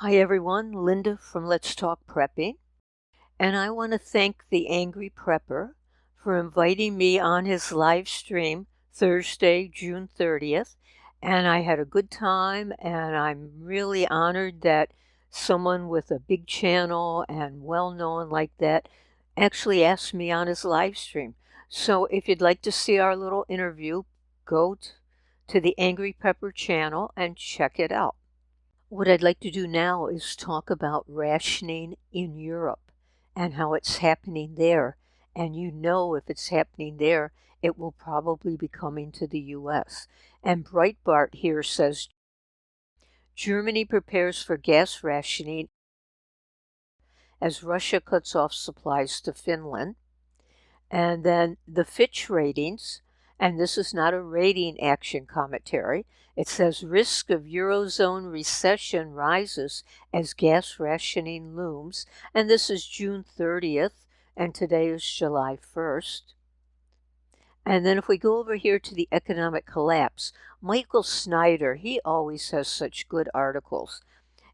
Hi everyone, Linda from Let's Talk Prepping, and I want to thank the Angry Prepper for inviting me on his live stream Thursday, June 30th, and I had a good time, and I'm really honored that someone with a big channel and well-known like that actually asked me on his live stream. So if you'd like to see our little interview, go to the Angry Prepper channel and check it out. What I'd like to do now is talk about rationing in Europe and how it's happening there. And you know, if it's happening there, it will probably be coming to the US. And Breitbart here says Germany prepares for gas rationing as Russia cuts off supplies to Finland. And then the Fitch ratings, and this is not a rating action commentary, it says risk of Eurozone recession rises as gas rationing looms. And this is June 30th, and today is July 1st. And then if we go over here to the economic collapse, Michael Snyder, he always has such good articles.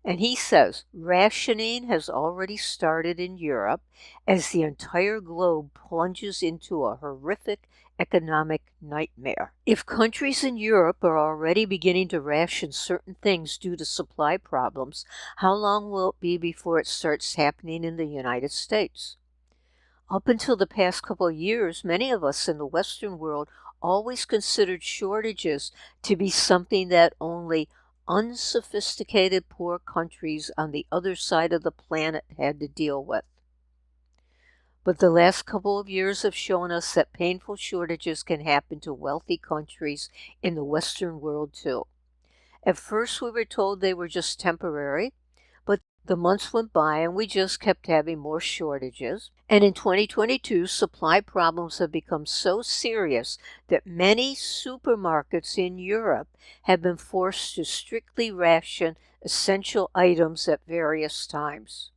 And he says rationing has already started in Europe as the entire globe plunges into a horrific economic nightmare. If countries in Europe are already beginning to ration certain things due to supply problems, how long will it be before it starts happening in the United States? Up until the past couple of years, many of us in the Western world always considered shortages to be something that only unsophisticated poor countries on the other side of the planet had to deal with. But the last couple of years have shown us that painful shortages can happen to wealthy countries in the Western world too. At first we were told they were just temporary, but the months went by and we just kept having more shortages. And in 2022, supply problems have become so serious that many supermarkets in Europe have been forced to strictly ration essential items at various times.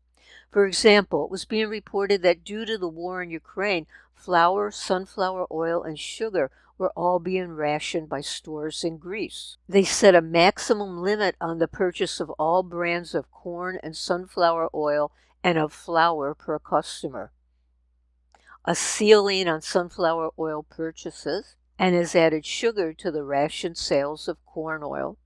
For example, it was being reported that due to the war in Ukraine, flour, sunflower oil, and sugar were all being rationed by stores in Greece. They set a maximum limit on the purchase of all brands of corn and sunflower oil and of flour per customer, a ceiling on sunflower oil purchases, and has added sugar to the ration sales of corn oil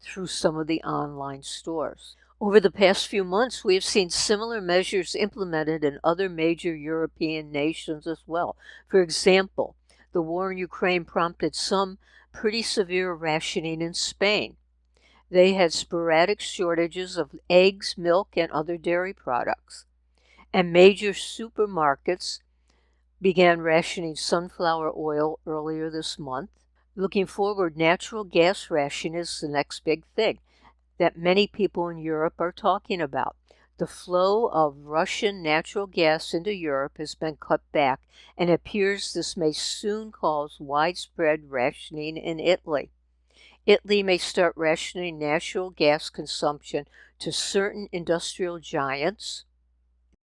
through some of the online stores. Over the past few months, we have seen similar measures implemented in other major European nations as well. For example, the war in Ukraine prompted some pretty severe rationing in Spain. They had sporadic shortages of eggs, milk, and other dairy products. And major supermarkets began rationing sunflower oil earlier this month. Looking forward, natural gas ration is the next big thing that many people in Europe are talking about. The flow of Russian natural gas into Europe has been cut back, and it appears this may soon cause widespread rationing in Italy. Italy may start rationing natural gas consumption to certain industrial giants.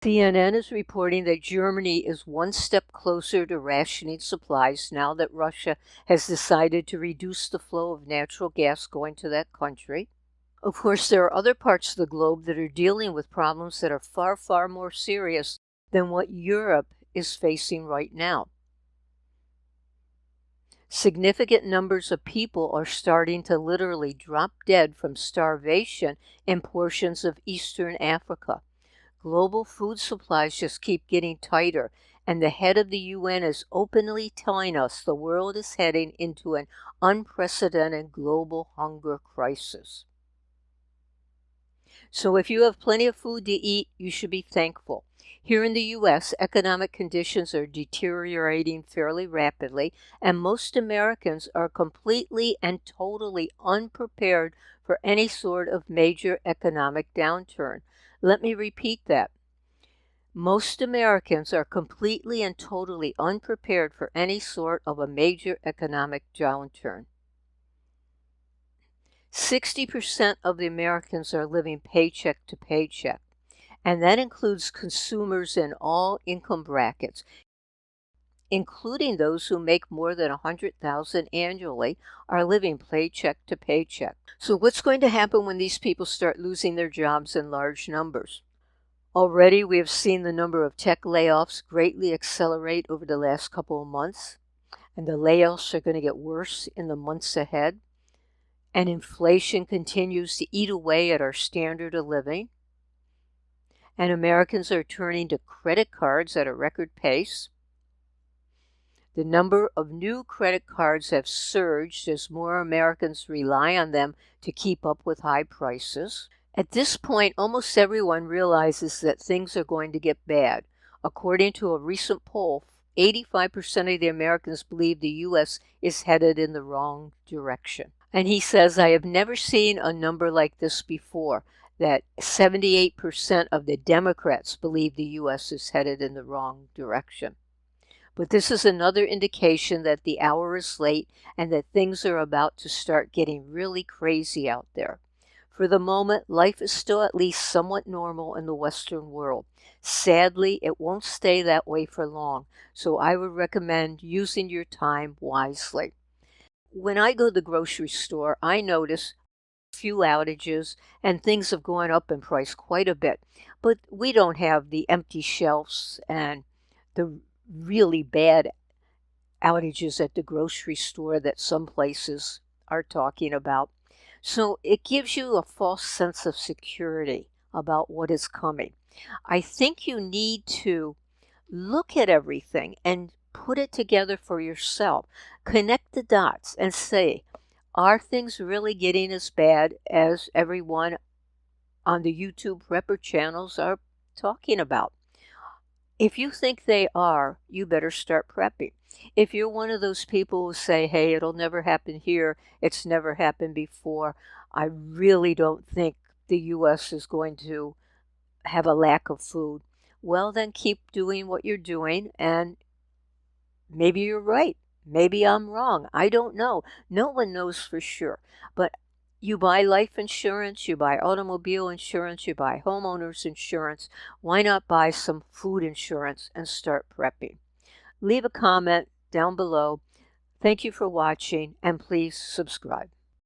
CNN is reporting that Germany is one step closer to rationing supplies now that Russia has decided to reduce the flow of natural gas going to that country. Of course, there are other parts of the globe that are dealing with problems that are far, far more serious than what Europe is facing right now. Significant numbers of people are starting to literally drop dead from starvation in portions of Eastern Africa. Global food supplies just keep getting tighter, and the head of the UN is openly telling us the world is heading into an unprecedented global hunger crisis. So if you have plenty of food to eat, you should be thankful. Here in the U.S., economic conditions are deteriorating fairly rapidly, and most Americans are completely and totally unprepared for any sort of major economic downturn. Let me repeat that. Most Americans are completely and totally unprepared for any sort of a major economic downturn. 60% of the Americans are living paycheck to paycheck, and that includes consumers in all income brackets. including those who make more than $100,000 annually, are living paycheck to paycheck. So what's going to happen when these people start losing their jobs in large numbers? Already we have seen the number of tech layoffs greatly accelerate over the last couple of months, and the layoffs are going to get worse in the months ahead. And inflation continues to eat away at our standard of living. And Americans are turning to credit cards at a record pace. The number of new credit cards have surged as more Americans rely on them to keep up with high prices. At this point, almost everyone realizes that things are going to get bad. According to a recent poll, 85% of the Americans believe the U.S. is headed in the wrong direction. And he says, I have never seen a number like this before, that 78% of the Democrats believe the U.S. is headed in the wrong direction. But this is another indication that the hour is late and that things are about to start getting really crazy out there. For the moment, life is still at least somewhat normal in the Western world. Sadly, it won't stay that way for long, so I would recommend using your time wisely. When I go to the grocery store, I notice a few outages and things have gone up in price quite a bit. But we don't have the empty shelves and the really bad outages at the grocery store that some places are talking about. So it gives you a false sense of security about what is coming. I think you need to look at everything and put it together for yourself. Connect the dots and say, are things really getting as bad as everyone on the YouTube prepper channels are talking about? If you think they are, you better start prepping. If you're one of those people who say, hey, it'll never happen here, it's never happened before, I really don't think the U.S. is going to have a lack of food, well, then keep doing what you're doing, and maybe you're right. Maybe I'm wrong. I don't know. No one knows for sure. But you buy life insurance, you buy automobile insurance, you buy homeowners insurance. Why not buy some food insurance and start prepping? Leave a comment down below. Thank you for watching, and please subscribe.